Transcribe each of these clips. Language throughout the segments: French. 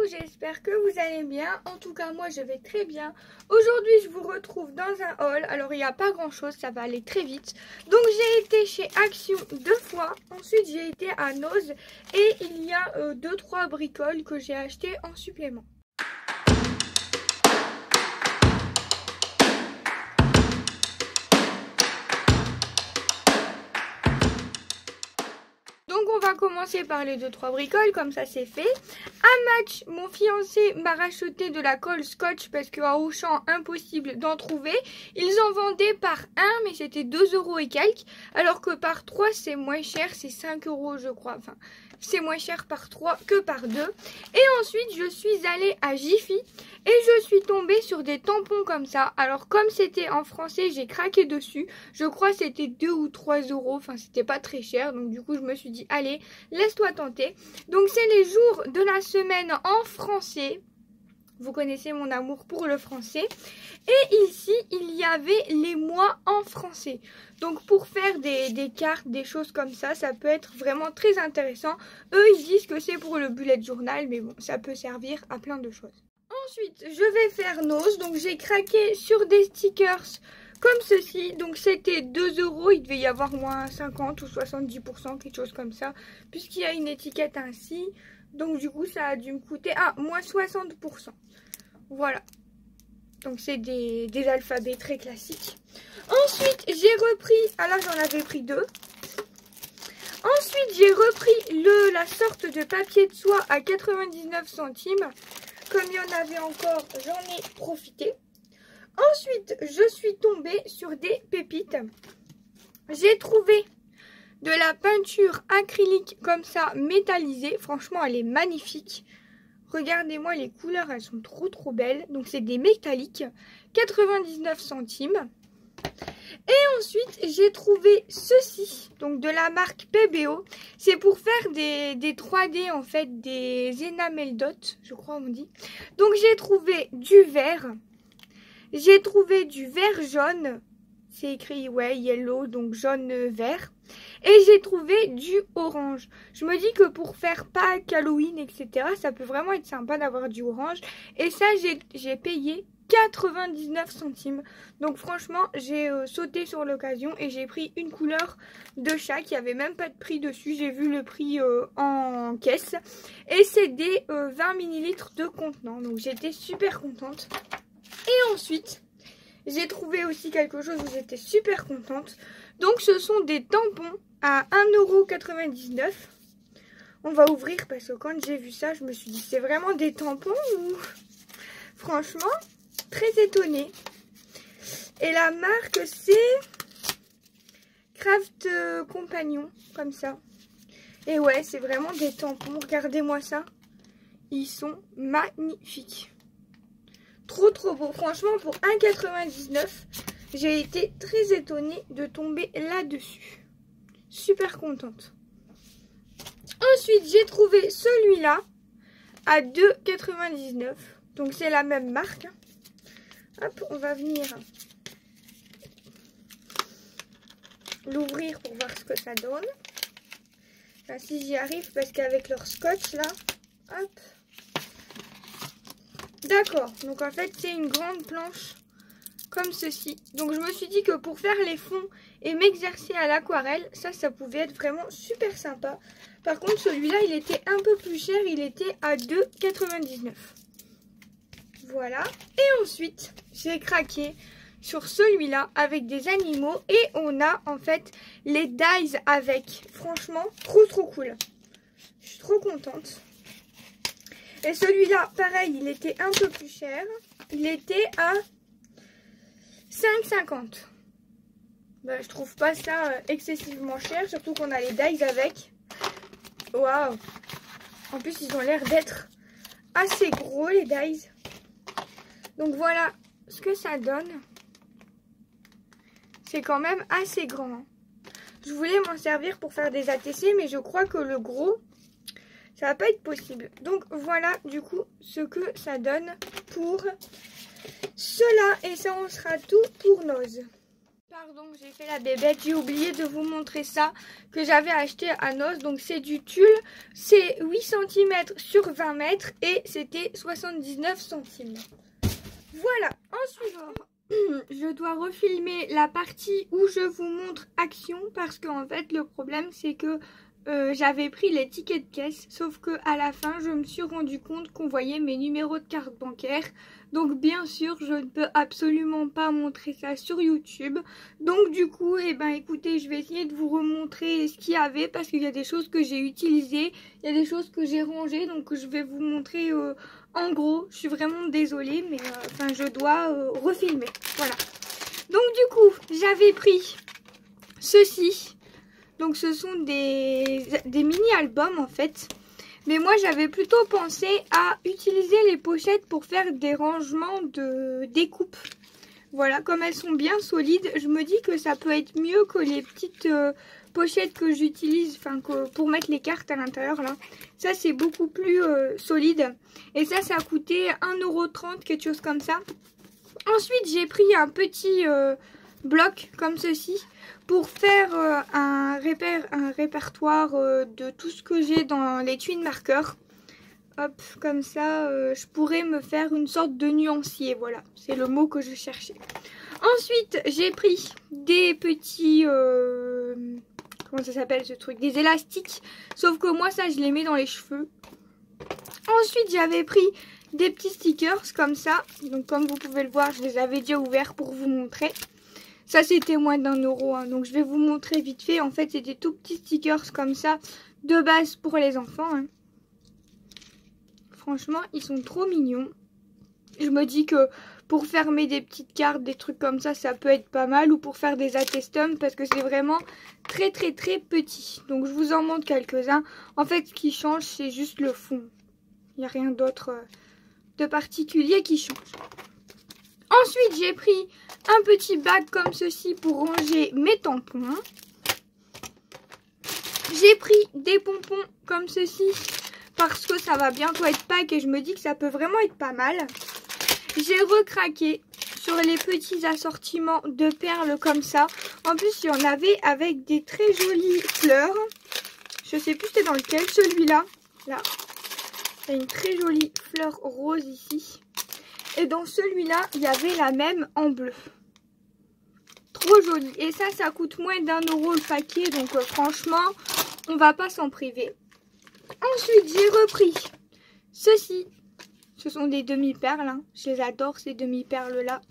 j'espère que vous allez bien. En tout cas, moi je vais très bien. Aujourd'hui, je vous retrouve dans un haul. Alors, il n'y a pas grand chose, ça va aller très vite. Donc, j'ai été chez Action 2 fois. Ensuite, j'ai été à Noz. Et il y a 2-3 bricoles que j'ai achetées en supplément. Donc on va commencer par les 2-3 bricoles, comme ça c'est fait. À Match, mon fiancé m'a racheté de la colle scotch parce qu'à Auchan, impossible d'en trouver. Ils en vendaient par 1, mais c'était 2 € et quelques. Alors que par 3, c'est moins cher, c'est 5 € je crois. Enfin, c'est moins cher par 3 que par 2. Et ensuite, je suis allée à Jiffy et je suis tombée sur des tampons comme ça. Alors comme c'était en français, j'ai craqué dessus. Je crois que c'était 2 ou 3 €. Enfin, c'était pas très cher. Donc du coup, je me suis dit, allez, laisse-toi tenter. Donc c'est les jours de la semaine en français. Vous connaissez mon amour pour le français. Et ici, il y avait les mois en français. Donc pour faire des cartes, des choses comme ça, ça peut être vraiment très intéressant. Eux, ils disent que c'est pour le bullet journal, mais bon, ça peut servir à plein de choses. Ensuite, je vais faire Noz. Donc j'ai craqué sur des stickers comme ceci. Donc c'était 2 €, il devait y avoir moins 50 ou 70%, quelque chose comme ça, puisqu'il y a une étiquette ainsi. Donc du coup ça a dû me coûter moins 60%. Voilà. Donc c'est des alphabets très classiques. Ensuite j'ai repris, alors j'en avais pris 2. Ensuite j'ai repris la sorte de papier de soie à 99 centimes. Comme il y en avait encore, j'en ai profité. Ensuite, je suis tombée sur des pépites. J'ai trouvé de la peinture acrylique comme ça, métallisée. Franchement, elle est magnifique. Regardez-moi les couleurs, elles sont trop belles. Donc, c'est des métalliques. 99 centimes. Et ensuite, j'ai trouvé ceci. Donc, de la marque PBO. C'est pour faire des 3D, en fait, des enamel dots, je crois on dit. Donc, j'ai trouvé du vert. J'ai trouvé du vert jaune, c'est écrit ouais yellow, donc jaune vert. Et j'ai trouvé du orange. Je me dis que pour faire Pâques, Halloween, etc., ça peut vraiment être sympa d'avoir du orange. Et ça, j'ai payé 99 centimes. Donc franchement, j'ai sauté sur l'occasion et j'ai pris une couleur de chaque. Il n'y avait même pas de prix dessus. J'ai vu le prix en caisse. Et c'est des 20 ml de contenant. Donc j'étais super contente. Et ensuite, j'ai trouvé aussi quelque chose où j'étais super contente. Donc, ce sont des tampons à 1,99 €. On va ouvrir parce que quand j'ai vu ça, je me suis dit, c'est vraiment des tampons ou... Franchement, très étonnée. Et la marque, c'est Craft Compagnon, comme ça. Et ouais, c'est vraiment des tampons. Regardez-moi ça. Ils sont magnifiques. Trop beau. Franchement, pour 1,99 €, j'ai été très étonnée de tomber là-dessus. Super contente. Ensuite, j'ai trouvé celui-là à 2,99 €. Donc, c'est la même marque. Hop, on va venir l'ouvrir pour voir ce que ça donne. Enfin, si j'y arrive, parce qu'avec leur scotch, là, hop. D'accord, donc en fait c'est une grande planche comme ceci. Donc je me suis dit que pour faire les fonds et m'exercer à l'aquarelle, ça pouvait être vraiment super sympa. Par contre celui-là il était un peu plus cher, il était à 2,99 €. Voilà, et ensuite j'ai craqué sur celui-là avec des animaux et on a en fait les dies avec. Franchement trop cool. Je suis trop contente. Et celui-là, pareil, il était un peu plus cher. Il était à 5,50 €. Ben, je trouve pas ça excessivement cher, surtout qu'on a les dies avec. Waouh! En plus, ils ont l'air d'être assez gros, les dies. Donc voilà ce que ça donne. C'est quand même assez grand. Je voulais m'en servir pour faire des ATC, mais je crois que le gros... ça va pas être possible. Donc voilà du coup ce que ça donne pour cela. Et ça en sera tout pour Noz. Pardon, j'ai fait la bébête, j'ai oublié de vous montrer ça que j'avais acheté à Noz. Donc c'est du tulle, c'est 8 cm sur 20 mètres et c'était 79 centimes. Voilà, ensuite je dois refilmer la partie où je vous montre Action parce qu'en fait le problème c'est que j'avais pris les tickets de caisse, sauf que à la fin je me suis rendu compte qu'on voyait mes numéros de carte bancaire. Donc bien sûr je ne peux absolument pas montrer ça sur YouTube. Donc du coup écoutez, je vais essayer de vous remontrer ce qu'il y avait parce qu'il y a des choses que j'ai utilisées, il y a des choses que j'ai rangées, donc je vais vous montrer en gros. Je suis vraiment désolée mais je dois refilmer. Voilà. Donc du coup j'avais pris ceci. Donc ce sont des mini-albums en fait. Mais moi j'avais plutôt pensé à utiliser les pochettes pour faire des rangements de découpe. Voilà, comme elles sont bien solides, je me dis que ça peut être mieux que les petites pochettes que j'utilise, pour mettre les cartes à l'intérieur là. Ça c'est beaucoup plus solide. Et ça a coûté 1,30 €, quelque chose comme ça. Ensuite j'ai pris un petit bloc comme ceci pour faire un répertoire de tout ce que j'ai dans l'étui de marqueur. Hop, comme ça je pourrais me faire une sorte de nuancier. Voilà, c'est le mot que je cherchais. Ensuite j'ai pris des petits comment ça s'appelle ce truc, des élastiques, sauf que moi ça je les mets dans les cheveux. Ensuite j'avais pris des petits stickers comme ça, donc comme vous pouvez le voir je les avais déjà ouverts pour vous montrer. Ça c'était moins d'1 €, hein. Donc je vais vous montrer vite fait. En fait c'est des tout petits stickers comme ça de base pour les enfants, hein. Franchement ils sont trop mignons. Je me dis que pour fermer des petites cartes, des trucs comme ça peut être pas mal. Ou pour faire des attestums parce que c'est vraiment très petit. Donc je vous en montre quelques-uns. En fait ce qui change c'est juste le fond. Il n'y a rien d'autre de particulier qui change. Ensuite j'ai pris un petit bac comme ceci pour ranger mes tampons. J'ai pris des pompons comme ceci parce que ça va bientôt être Pâques et je me dis que ça peut vraiment être pas mal. J'ai recraqué sur les petits assortiments de perles comme ça. En plus il y en avait avec des très jolies fleurs. Je sais plus c'était dans lequel, celui-là. Là, il y a une très jolie fleur rose ici. Et dans celui-là, il y avait la même en bleu. Trop jolie. Et ça coûte moins d'1 € le paquet. Donc franchement, on va pas s'en priver. Ensuite, j'ai repris ceci. Ce sont des demi-perles, hein. Je les adore ces demi-perles-là.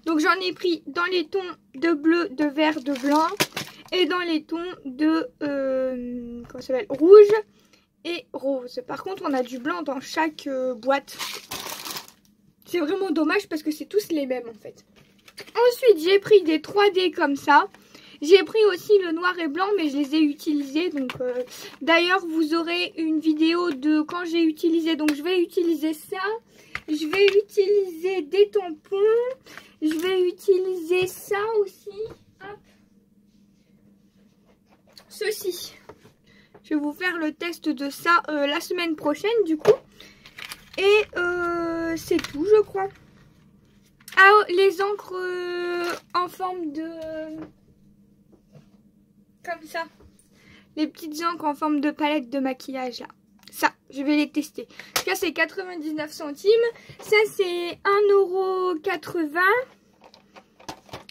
Donc j'en ai pris dans les tons de bleu, de vert, de blanc. Et dans les tons de comment ça s'appelle, rouge et rose. Par contre, on a du blanc dans chaque boîte. C'est vraiment dommage parce que c'est tous les mêmes en fait. Ensuite j'ai pris des 3D comme ça. J'ai pris aussi le noir et blanc mais je les ai utilisés. Donc d'ailleurs vous aurez une vidéo de quand j'ai utilisé. Donc je vais utiliser ça. Je vais utiliser des tampons. Je vais utiliser ça aussi. Hop. Ceci. Je vais vous faire le test de ça la semaine prochaine du coup. Et c'est tout je crois. Ah, les encres en forme de... comme ça. Les petites encres en forme de palette de maquillage là. Ça, je vais les tester. Ça c'est 99 centimes. Ça c'est 1,80 €.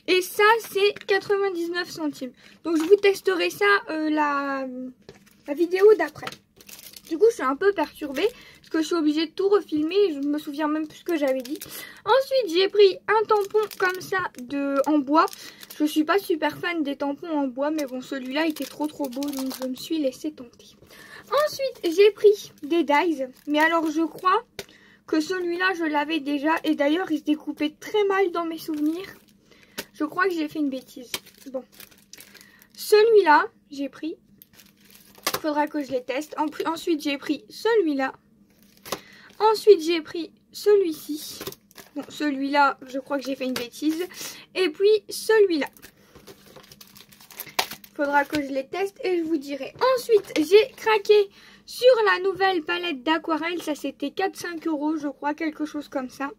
Et ça c'est 99 centimes. Donc je vous testerai ça la vidéo d'après. Du coup je suis un peu perturbée. Parce que je suis obligée de tout refilmer et je me souviens même plus ce que j'avais dit. Ensuite j'ai pris un tampon comme ça en bois. Je suis pas super fan des tampons en bois mais bon celui-là était trop beau donc je me suis laissée tenter. Ensuite j'ai pris des dies. Mais alors je crois que celui-là je l'avais déjà. Et d'ailleurs il se découpait très mal dans mes souvenirs. Je crois que j'ai fait une bêtise. Bon. Celui-là j'ai pris. Il faudra que je les teste. Ensuite j'ai pris celui-là. Ensuite j'ai pris celui-ci. Bon celui-là je crois que j'ai fait une bêtise. Et puis celui-là. Faudra que je les teste et je vous dirai. Ensuite j'ai craqué sur la nouvelle palette d'aquarelle. Ça c'était 4-5 € je crois, quelque chose comme ça.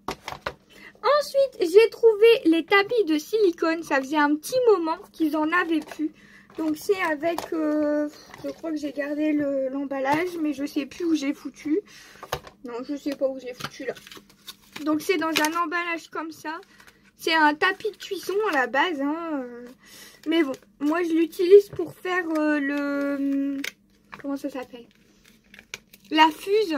Ensuite, j'ai trouvé les tapis de silicone. Ça faisait un petit moment qu'ils en avaient plus. Donc c'est avec, je crois que j'ai gardé l'emballage, mais je sais plus où j'ai foutu. Non, je sais pas où j'ai foutu là. Donc c'est dans un emballage comme ça. C'est un tapis de cuisson à la base, hein. Mais bon, moi je l'utilise pour faire comment ça s'appelle? La fuse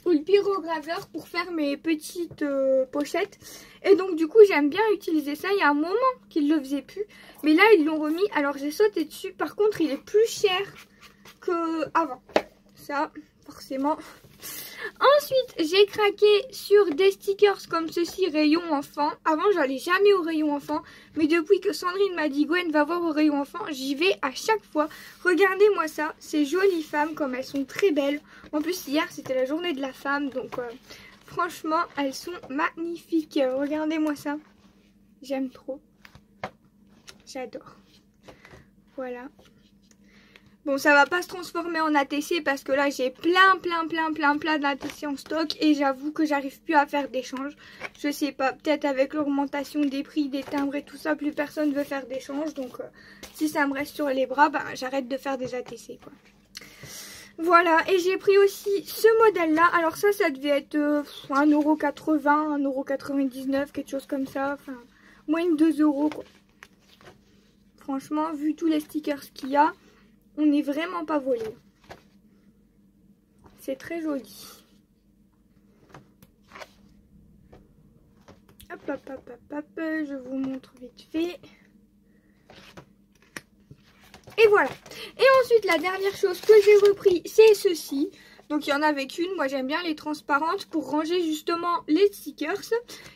ou le pyrograveur pour faire mes petites pochettes. Et donc du coup j'aime bien utiliser ça. Il y a un moment qu'ils le faisaient plus, mais là ils l'ont remis. Alors j'ai sauté dessus. Par contre il est plus cher qu'avant. Ça forcément. Ensuite j'ai craqué sur des stickers comme ceci, rayon enfant. Avant j'allais jamais au rayon enfant, mais depuis que Sandrine m'a dit Gwen va voir au rayon enfant, j'y vais à chaque fois. Regardez-moi ça, ces jolies femmes comme elles sont très belles. En plus hier c'était la journée de la femme, donc franchement elles sont magnifiques. Regardez-moi ça, j'aime trop, j'adore. Voilà. Bon, ça va pas se transformer en ATC parce que là j'ai plein d'ATC en stock et j'avoue que j'arrive plus à faire d'échanges. Je sais pas, peut-être avec l'augmentation des prix, des timbres et tout ça, plus personne veut faire d'échanges. Donc si ça me reste sur les bras, ben, j'arrête de faire des ATC quoi. Voilà, et j'ai pris aussi ce modèle là. Alors ça devait être 1,80 €, 1,99 €, quelque chose comme ça. Enfin, moins de 2 € quoi. Franchement, vu tous les stickers qu'il y a, on n'est vraiment pas volé. C'est très joli. Hop, hop, hop, hop, hop. Je vous montre vite fait. Et voilà. Et ensuite, la dernière chose que j'ai repris, c'est ceci. Donc, il y en avait qu'une. Moi, j'aime bien les transparentes pour ranger justement les stickers.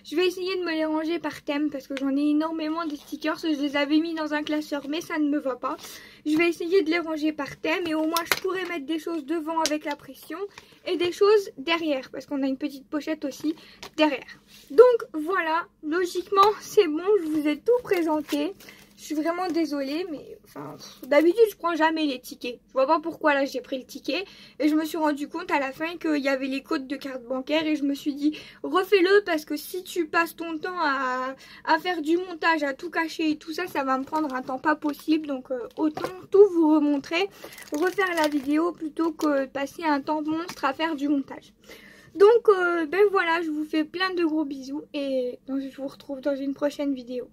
Je vais essayer de me les ranger par thème parce que j'en ai énormément des stickers. Je les avais mis dans un classeur, mais ça ne me va pas. Je vais essayer de les ranger par thème et au moins, je pourrais mettre des choses devant avec la pression et des choses derrière parce qu'on a une petite pochette aussi derrière. Donc, voilà. Logiquement, c'est bon. Je vous ai tout présenté. Je suis vraiment désolée, mais enfin, d'habitude je prends jamais les tickets. Je vois pas pourquoi là j'ai pris le ticket. Et je me suis rendu compte à la fin qu'il y avait les codes de carte bancaire. Et je me suis dit, refais-le parce que si tu passes ton temps à faire du montage, à tout cacher et tout ça, ça va me prendre un temps pas possible. Donc autant tout vous remontrer, refaire la vidéo plutôt que passer un temps monstre à faire du montage. Donc ben voilà, je vous fais plein de gros bisous et je vous retrouve dans une prochaine vidéo.